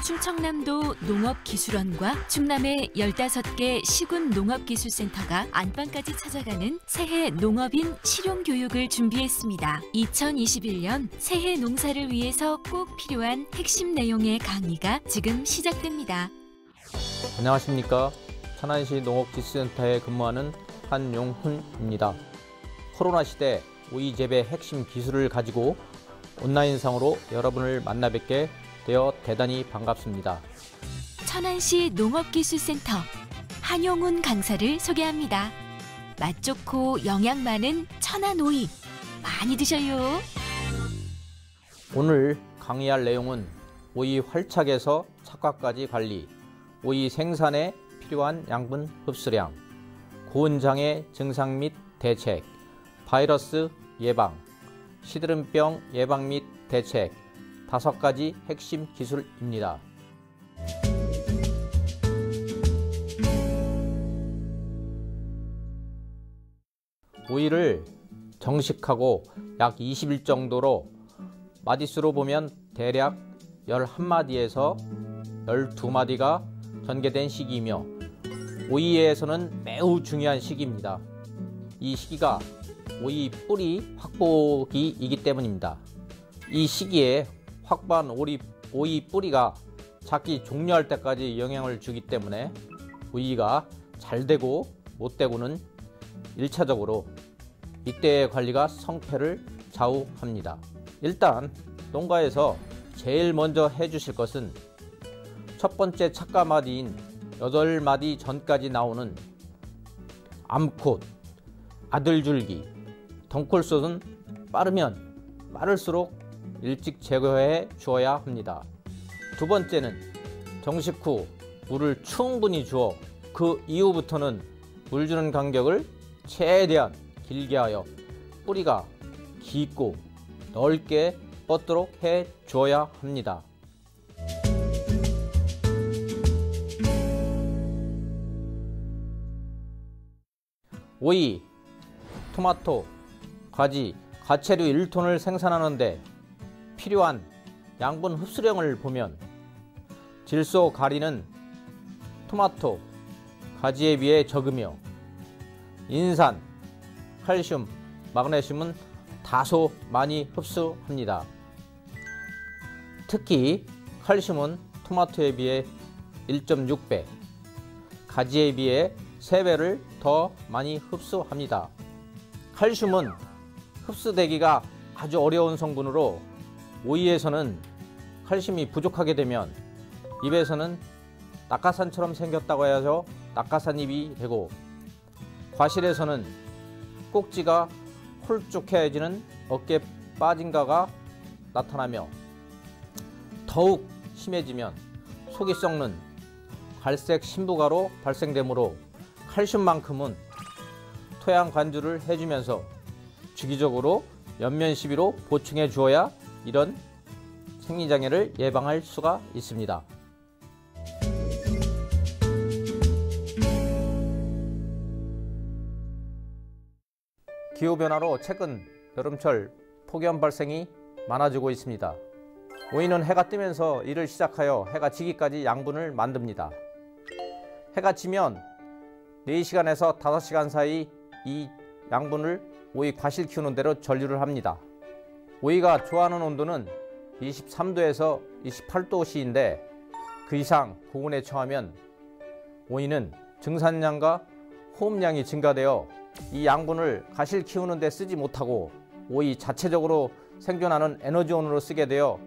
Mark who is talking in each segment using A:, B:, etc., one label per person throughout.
A: 충청남도 농업기술원과 충남의 15개 시군 농업기술센터가 안방까지 찾아가는 새해 농업인 실용교육을 준비했습니다. 2021년 새해 농사를 위해서 꼭 필요한 핵심 내용의 강의가 지금 시작됩니다.
B: 안녕하십니까. 천안시 농업기술센터에 근무하는 한용훈입니다. 코로나 시대 오이 재배 핵심 기술을 가지고 온라인상으로 여러분을 만나 뵙게 되어 대단히 반갑습니다.
A: 천안시 농업기술센터 한용훈 강사를 소개합니다. 맛 좋고 영양 많은 천안 오이 많이 드셔요.
B: 오늘 강의할 내용은 오이 활착에서 착과까지 관리, 오이 생산에 필요한 양분 흡수량, 고온장애 증상 및 대책, 바이러스 예방, 시드름병 예방 및 대책 5가지 핵심 기술입니다. 오이를 정식하고 약 20일 정도로 마디수로 보면 대략 11마디에서 12마디가 전개된 시기이며 오이에서는 매우 중요한 시기입니다. 이 시기가 오이 뿌리 확보기이기 때문입니다. 이 시기에 확보한 오이 뿌리가 작기 종료할 때까지 영향을 주기 때문에 오이가 잘 되고 못 되고는 1차적으로 이때의 관리가 성패를 좌우합니다. 일단 농가에서 제일 먼저 해주실 것은 첫 번째 착과마디인 8마디 전까지 나오는 암콧, 아들줄기, 덩쿨솥은 빠르면 빠를수록 일찍 제거해 주어야 합니다. 두 번째는 정식 후 물을 충분히 주어 그 이후부터는 물 주는 간격을 최대한 길게 하여 뿌리가 깊고 넓게 뻗도록 해 주어야 합니다. 오이, 토마토, 가지, 가채류 1톤을 생산하는데 필요한 양분 흡수량을 보면 질소 가리는 토마토, 가지에 비해 적으며 인산, 칼슘, 마그네슘은 다소 많이 흡수합니다. 특히 칼슘은 토마토에 비해 1.6배, 가지에 비해 3배를 더 많이 흡수합니다. 칼슘은 흡수되기가 아주 어려운 성분으로 오이에서는 칼슘이 부족하게 되면 잎에서는 낙하산처럼 생겼다고 해서 낙하산잎이 되고 과실에서는 꼭지가 홀쭉해지는 어깨 빠진가가 나타나며 더욱 심해지면 속이 썩는 갈색 신부가로 발생되므로 칼슘만큼은 토양 관주를 해주면서 주기적으로 연면 시비로 보충해 주어야 이런 생리장애를 예방할 수가 있습니다. 기후변화로 최근 여름철 폭염 발생이 많아지고 있습니다. 오이는 해가 뜨면서 일을 시작하여 해가 지기까지 양분을 만듭니다. 해가 지면 4시간에서 5시간 사이 이 양분을 오이 과실 키우는 대로 전류를 합니다. 오이가 좋아하는 온도는 23도에서 28도씨인데 그 이상 고온에 처하면 오이는 증산량과 호흡량이 증가되어 이 양분을 과실 키우는 데 쓰지 못하고 오이 자체적으로 생존하는 에너지원으로 쓰게 되어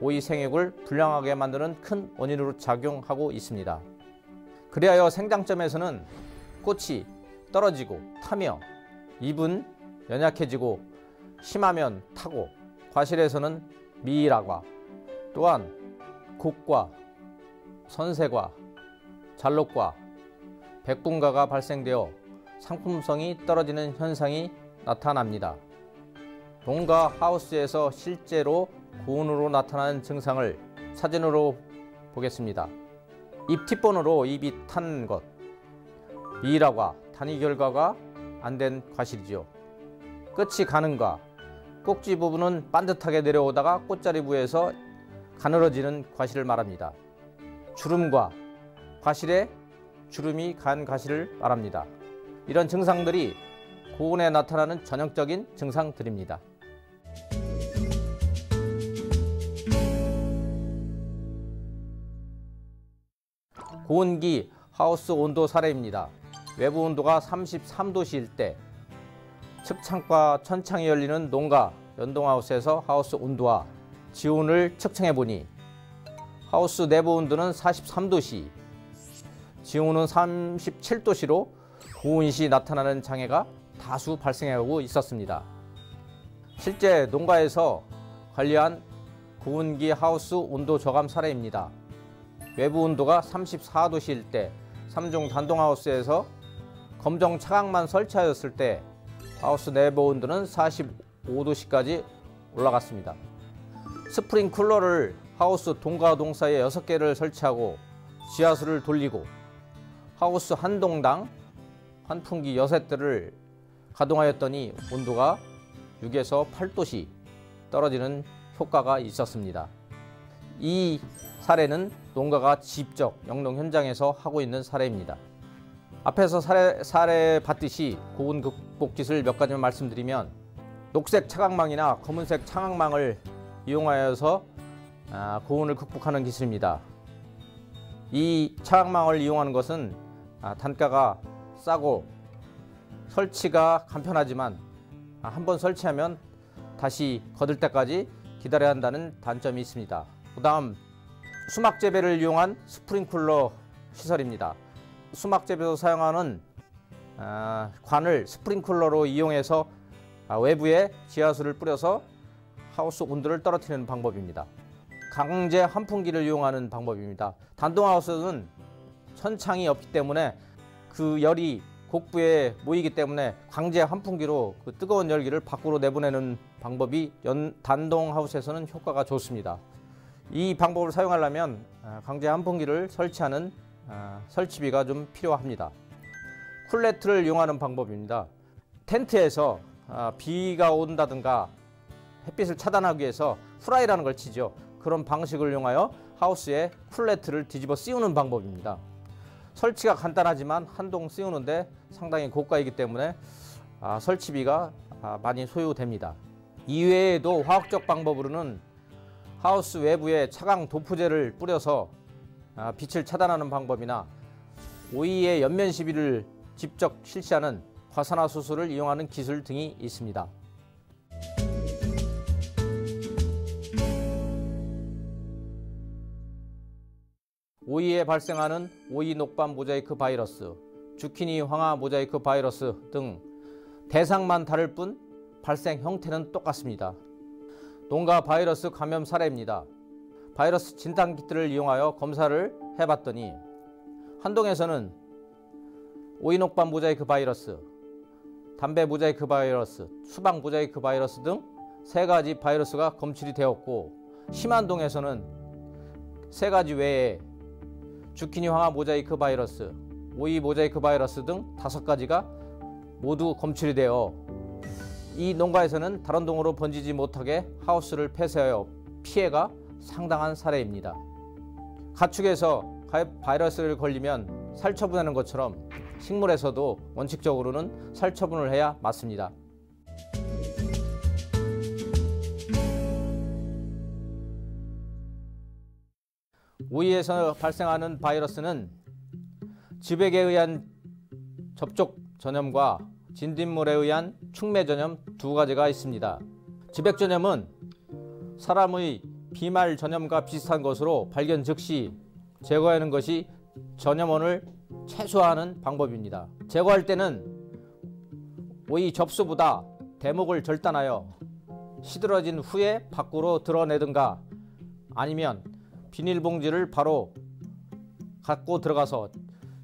B: 오이 생육을 불량하게 만드는 큰 원인으로 작용하고 있습니다. 그리하여 생장점에서는 꽃이 떨어지고 타며 잎은 연약해지고 심하면 타고 과실에서는 미일화과 또한 곡과 선세과 잘록과 백분가가 발생되어 상품성이 떨어지는 현상이 나타납니다. 농가 하우스에서 실제로 고온으로 나타나는 증상을 사진으로 보겠습니다. 잎 뒷번으로 잎이 탄 것, 미일화과, 단위 결과가 안 된 과실이죠. 끝이 가는가, 꼭지 부분은 반듯하게 내려오다가 꽃자리 부에서 가늘어지는 과실을 말합니다. 주름과 과실에 주름이 간 과실을 말합니다. 이런 증상들이 고온에 나타나는 전형적인 증상들입니다. 고온기 하우스 온도 사례입니다. 외부 온도가 33도씨일 때 측창과 천창이 열리는 농가 연동하우스에서 하우스 온도와 지온을 측정해 보니 하우스 내부 온도는 43도씨, 지온은 37도씨로 고온 시 나타나는 장애가 다수 발생하고 있었습니다. 실제 농가에서 관리한 고온기 하우스 온도 저감 사례입니다. 외부 온도가 34도씨일 때 3중 단동하우스에서 검정 차광만 설치하였을 때 하우스 내부 온도는 45도씨까지 올라갔습니다. 스프링쿨러를 하우스 동과 동 사이에 6개를 설치하고 지하수를 돌리고 하우스 한 동당 환풍기 6대를 가동하였더니 온도가 6에서 8도씨 떨어지는 효과가 있었습니다. 이 사례는 농가가 직접 영농 현장에서 하고 있는 사례입니다. 앞에서 사례 봤듯이 고온 극복 기술 몇 가지만 말씀드리면, 녹색 차광망이나 검은색 차광망을 이용하여서 고온을 극복하는 기술입니다. 이 차광망을 이용하는 것은 단가가 싸고 설치가 간편하지만 한번 설치하면 다시 거들 때까지 기다려야 한다는 단점이 있습니다. 그 다음 수막 재배를 이용한 스프링쿨러 시설입니다. 수막 재배에서 사용하는 관을 스프링쿨러로 이용해서 외부에 지하수를 뿌려서 하우스 온도를 떨어뜨리는 방법입니다. 강제 환풍기를 이용하는 방법입니다. 단동하우스는 천창이 없기 때문에 그 열이 곡부에 모이기 때문에 강제 환풍기로 그 뜨거운 열기를 밖으로 내보내는 방법이 단동하우스에서는 효과가 좋습니다. 이 방법을 사용하려면 강제 환풍기를 설치하는 설치비가 좀 필요합니다. 쿨레트를 이용하는 방법입니다. 텐트에서 비가 온다든가 햇빛을 차단하기 위해서 후라이라는 걸 치죠. 그런 방식을 이용하여 하우스에 쿨레트를 뒤집어 씌우는 방법입니다. 설치가 간단하지만 한동 씌우는데 상당히 고가이기 때문에 설치비가 많이 소요됩니다. 이외에도 화학적 방법으로는 하우스 외부에 차광 도포제를 뿌려서 빛을 차단하는 방법이나 오이의 연면 시비를 직접 실시하는 과산화수소를 이용하는 기술 등이 있습니다. 오이에 발생하는 오이 녹반 모자이크 바이러스, 주키니 황화 모자이크 바이러스 등 대상만 다를 뿐 발생 형태는 똑같습니다. 농가 바이러스 감염 사례입니다. 바이러스 진단키트를 이용하여 검사를 해봤더니 한동에서는 오이 녹반 모자이크 바이러스, 담배 모자이크 바이러스, 수박 모자이크 바이러스 등 3가지 바이러스가 검출이 되었고, 심한동에서는 3가지 외에 주키니 황화 모자이크 바이러스, 오이 모자이크 바이러스 등 5가지가 모두 검출이 되어 이 농가에서는 다른 동으로 번지지 못하게 하우스를 폐쇄하여 피해가 상당한 사례입니다. 가축에서 바이러스를 걸리면 살처분하는 것처럼 식물에서도 원칙적으로는 살처분을 해야 맞습니다. 오이에서 발생하는 바이러스는 즙액에 의한 접촉 전염과 진딧물에 의한 축매 전염 2가지가 있습니다. 즙액 전염은 사람의 비말 전염과 비슷한 것으로 발견 즉시 제거하는 것이 전염원을 최소화하는 방법입니다. 제거할 때는 오이 접수보다 대목을 절단하여 시들어진 후에 밖으로 드러내든가 아니면 비닐봉지를 바로 갖고 들어가서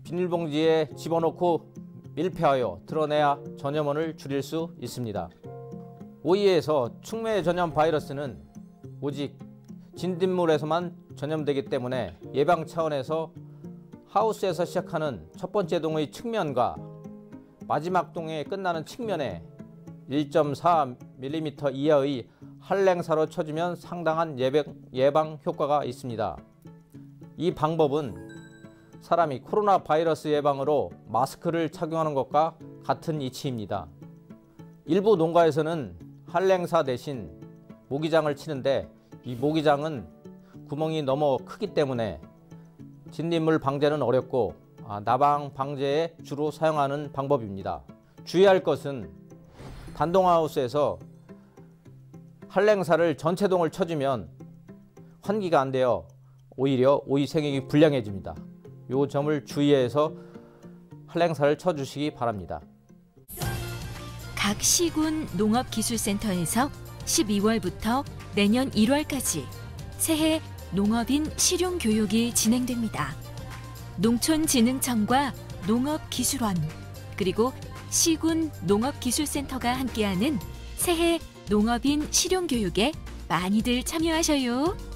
B: 비닐봉지에 집어넣고 밀폐하여 드러내야 전염원을 줄일 수 있습니다. 오이에서 축매 전염 바이러스는 오직 진딧물에서만 전염되기 때문에 예방 차원에서 하우스에서 시작하는 첫 번째 동의 측면과 마지막 동에 끝나는 측면에 1.4mm 이하의 한랭사로 쳐주면 상당한 예방 효과가 있습니다. 이 방법은 사람이 코로나 바이러스 예방으로 마스크를 착용하는 것과 같은 이치입니다. 일부 농가에서는 한랭사 대신 모기장을 치는데 이 모기장은 구멍이 너무 크기 때문에 진딧물 방제는 어렵고 나방 방제에 주로 사용하는 방법입니다. 주의할 것은 단동하우스에서 한랭사를 전체동을 쳐주면 환기가 안 되어 오히려 오이 생육이 불량해집니다. 이 점을 주의해서 한랭사를 쳐주시기 바랍니다.
A: 각 시군 농업기술센터에서 12월부터 내년 1월까지 새해 농업인 실용교육이 진행됩니다. 농촌진흥청과 농업기술원 그리고 시군 농업기술센터가 함께하는 새해 농업인 실용교육에 많이들 참여하셔요.